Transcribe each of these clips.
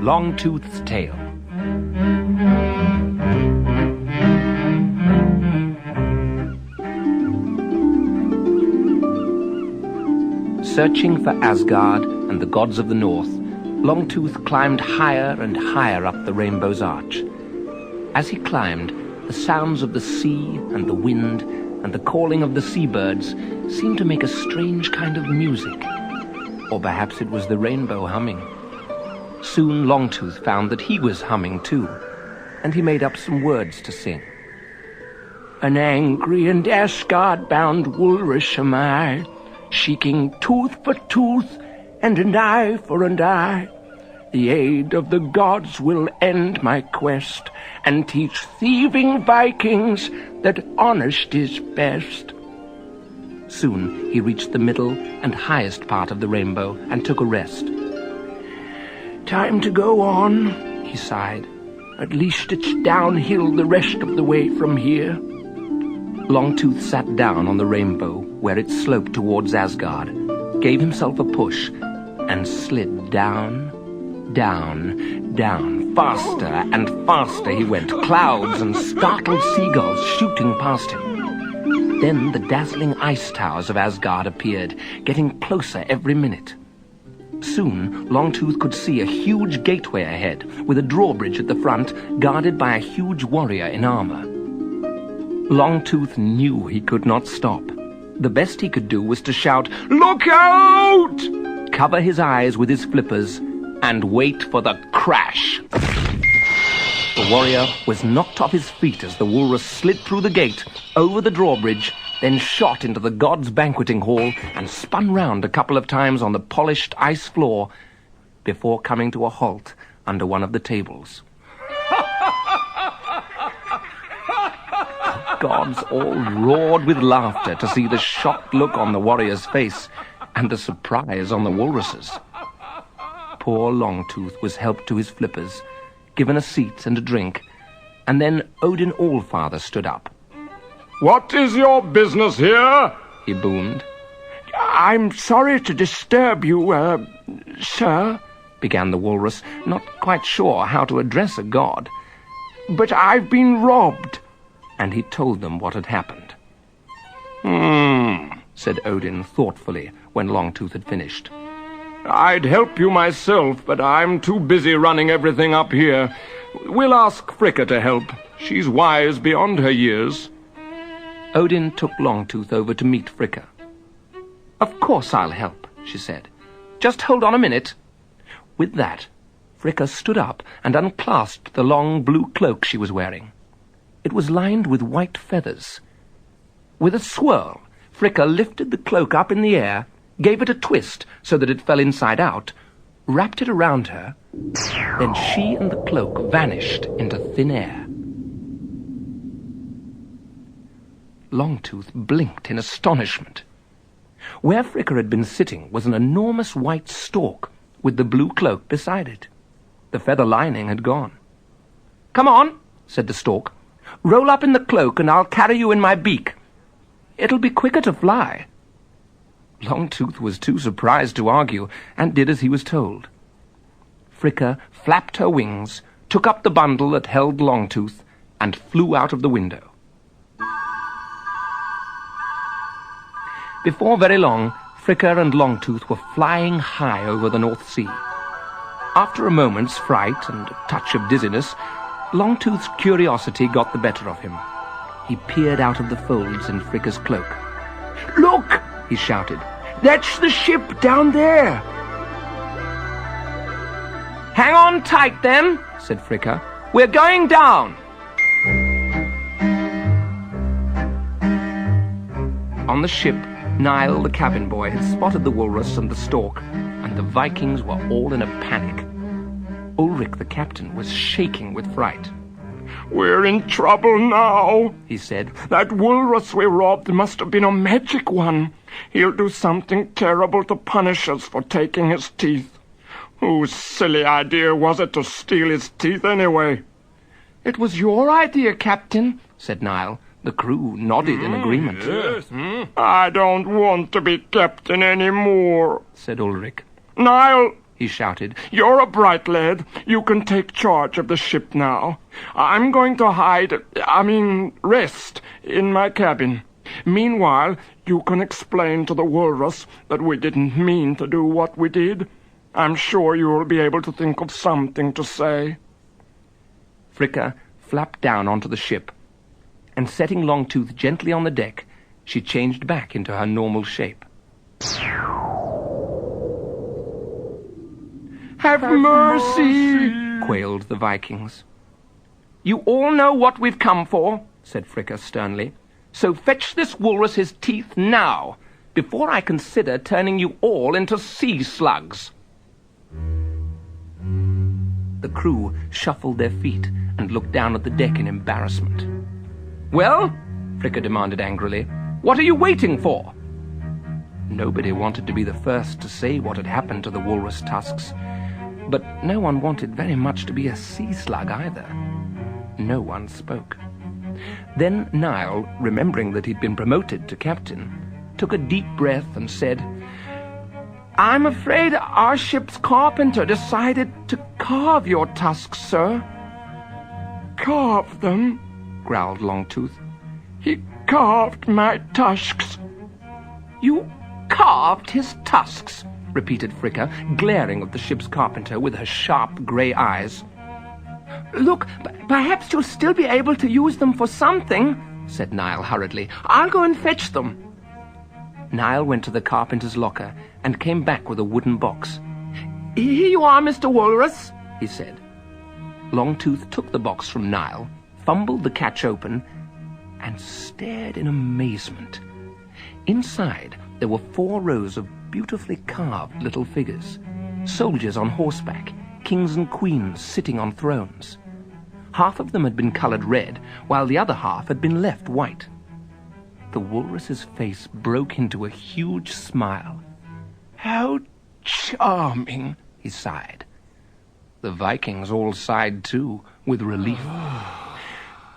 Longtooth's Tale. Searching for Asgard and the gods of the north, Longtooth climbed higher and higher up the rainbow's arch. As he climbed, the sounds of the sea and the wind and the calling of the seabirds seemed to make a strange kind of music. Or perhaps it was the rainbow humming. Soon Longtooth found that he was humming too, and he made up some words to sing. An angry and Asgard-bound Walrus am I, seeking tooth for tooth and an eye for an eye. The aid of the gods will end my quest and teach thieving Vikings that honest is best. Soon he reached the middle and highest part of the rainbow and took a rest. Time to go on, he sighed. At least it's downhill the rest of the way from here. Longtooth sat down on the rainbow where it sloped towards Asgard, gave himself a push, and slid down, down, down. Faster and faster he went, clouds and startled seagulls shooting past him. Then the dazzling ice towers of Asgard appeared, getting closer every minute. Soon, Longtooth could see a huge gateway ahead, with a drawbridge at the front, guarded by a huge warrior in armor. Longtooth knew he could not stop. The best he could do was to shout, "Look out!" cover his eyes with his flippers, and wait for the crash. The warrior was knocked off his feet as the walrus slid through the gate, over the drawbridge, then shot into the gods' banqueting hall and spun round a couple of times on the polished ice floor before coming to a halt under one of the tables. The gods all roared with laughter to see the shocked look on the warrior's face and the surprise on the walrus's. Poor Longtooth was helped to his flippers, given a seat and a drink, and then Odin Allfather stood up. "What is your business here?" he boomed. "I'm sorry to disturb you, sir," began the walrus, not quite sure how to address a god. "But I've been robbed." And he told them what had happened. Said Odin thoughtfully when Longtooth had finished. "I'd help you myself, but I'm too busy running everything up here. We'll ask Fricka to help. She's wise beyond her years." Odin took Longtooth over to meet Fricka. "Of course I'll help," she said. "Just hold on a minute." With that, Fricka stood up and unclasped the long blue cloak she was wearing. It was lined with white feathers. With a swirl, Fricka lifted the cloak up in the air, gave it a twist so that it fell inside out, wrapped it around her, then she and the cloak vanished into thin air. Longtooth blinked in astonishment. Where Fricka had been sitting was an enormous white stalk with the blue cloak beside it. The feather lining had gone. "Come on," said the stalk. "Roll up in the cloak and I'll carry you in my beak. It'll be quicker to fly." Longtooth was too surprised to argue and did as he was told. Fricka flapped her wings, took up the bundle that held Longtooth, and flew out of the window. Before very long, Fricka and Longtooth were flying high over the North Sea. After a moment's fright and a touch of dizziness, Longtooth's curiosity got the better of him. He peered out of the folds in Fricka's cloak. "Look!" he shouted. "That's the ship down there." "Hang on tight, then," said Fricka. "We're going down." On the ship, Niall, the cabin boy, had spotted the walrus and the stork, and the Vikings were all in a panic. Ulrich, the captain, was shaking with fright. "We're in trouble now," he said. "That walrus we robbed must have been a magic one. He'll do something terrible to punish us for taking his teeth. Whose silly idea was it to steal his teeth anyway?" "It was your idea, Captain," said Niall. The crew nodded in agreement. Yes. "I don't want to be captain anymore," said Ulrich. "Niall, he shouted. "You're a bright lad. You can take charge of the ship now. I'm going to rest in my cabin. Meanwhile, you can explain to the Walrus that we didn't mean to do what we did. I'm sure you'll be able to think of something to say." Fricka flapped down onto the ship, and setting Longtooth gently on the deck, she changed back into her normal shape. "Have mercy!" quailed the Vikings. "You all know what we've come for," said Fricka sternly. "So fetch this walrus his teeth now, before I consider turning you all into sea slugs." The crew shuffled their feet and looked down at the deck in embarrassment. "Well," Fricka demanded angrily, "what are you waiting for?" Nobody wanted to be the first to say what had happened to the walrus tusks, but no one wanted very much to be a sea slug either. No one spoke. Then Niall, remembering that he'd been promoted to captain, took a deep breath and said, "I'm afraid our ship's carpenter decided to carve your tusks, sir." "Carve them?" growled Longtooth. "He carved my tusks." "You carved his tusks?" repeated Fricka, glaring at the ship's carpenter with her sharp grey eyes. "Look, perhaps you'll still be able to use them for something," said Niall hurriedly. "I'll go and fetch them." Niall went to the carpenter's locker and came back with a wooden box. "Here you are, Mr. Walrus," he said. Longtooth took the box from Niall, fumbled the catch open, and stared in amazement. Inside there were 4 rows of beautifully carved little figures, soldiers on horseback, kings and queens sitting on thrones. Half of them had been coloured red, while the other half had been left white. The walrus's face broke into a huge smile. "How charming," he sighed. The Vikings all sighed too, with relief.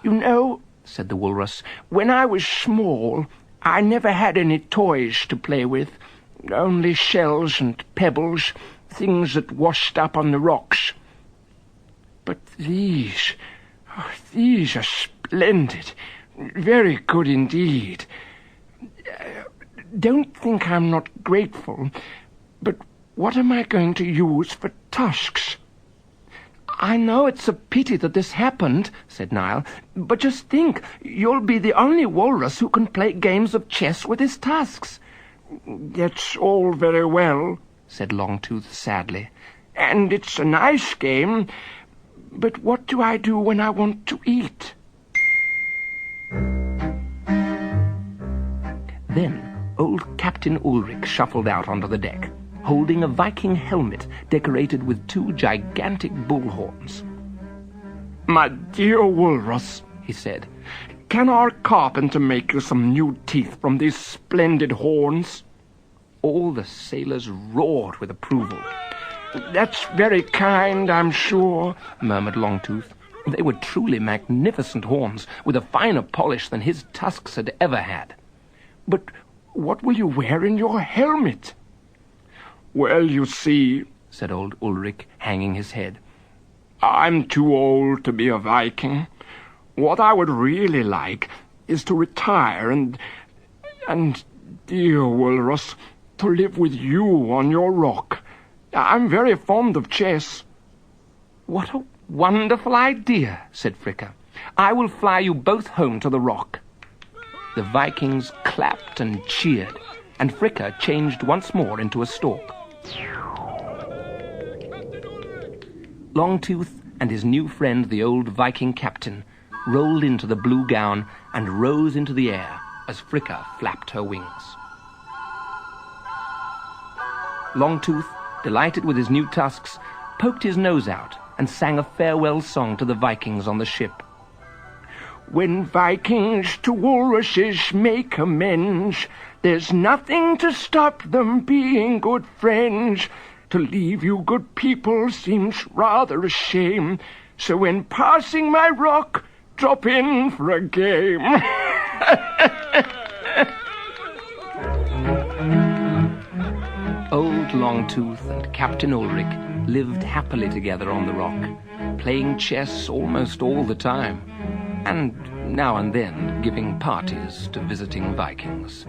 "You know," said the walrus, "when I was small, I never had any toys to play with. Only shells and pebbles, things that washed up on the rocks. But these are splendid, very good indeed. Don't think I'm not grateful, but what am I going to use for tusks?" "I know it's a pity that this happened," said Niall, "but just think, you'll be the only walrus who can play games of chess with his tusks." "That's all very well," said Longtooth sadly, "and it's a nice game, but what do I do when I want to eat?" Then old Captain Ulrich shuffled out onto the deck, holding a Viking helmet decorated with 2 gigantic bullhorns. "My dear Walrus," he said, "can our carpenter make you some new teeth from these splendid horns?" All the sailors roared with approval. "That's very kind, I'm sure," murmured Longtooth. They were truly magnificent horns, with a finer polish than his tusks had ever had. "But what will you wear in your helmet?" "Well, you see," said old Ulrich, hanging his head, "I'm too old to be a Viking. What I would really like is to retire and, dear Walrus, to live with you on your rock. I'm very fond of chess." "What a wonderful idea," said Fricka. "I will fly you both home to the rock." The Vikings clapped and cheered, and Fricka changed once more into a stork. Longtooth and his new friend, the old Viking captain, rolled into the blue gown and rose into the air as Fricka flapped her wings. Longtooth, delighted with his new tusks, poked his nose out and sang a farewell song to the Vikings on the ship. "When Vikings to walruses make amends, there's nothing to stop them being good friends. To leave you good people seems rather a shame, so when passing my rock, drop in for a game." Old Giant Longtooth and Captain Ulrich lived happily together on the rock, playing chess almost all the time, and now and then giving parties to visiting Vikings.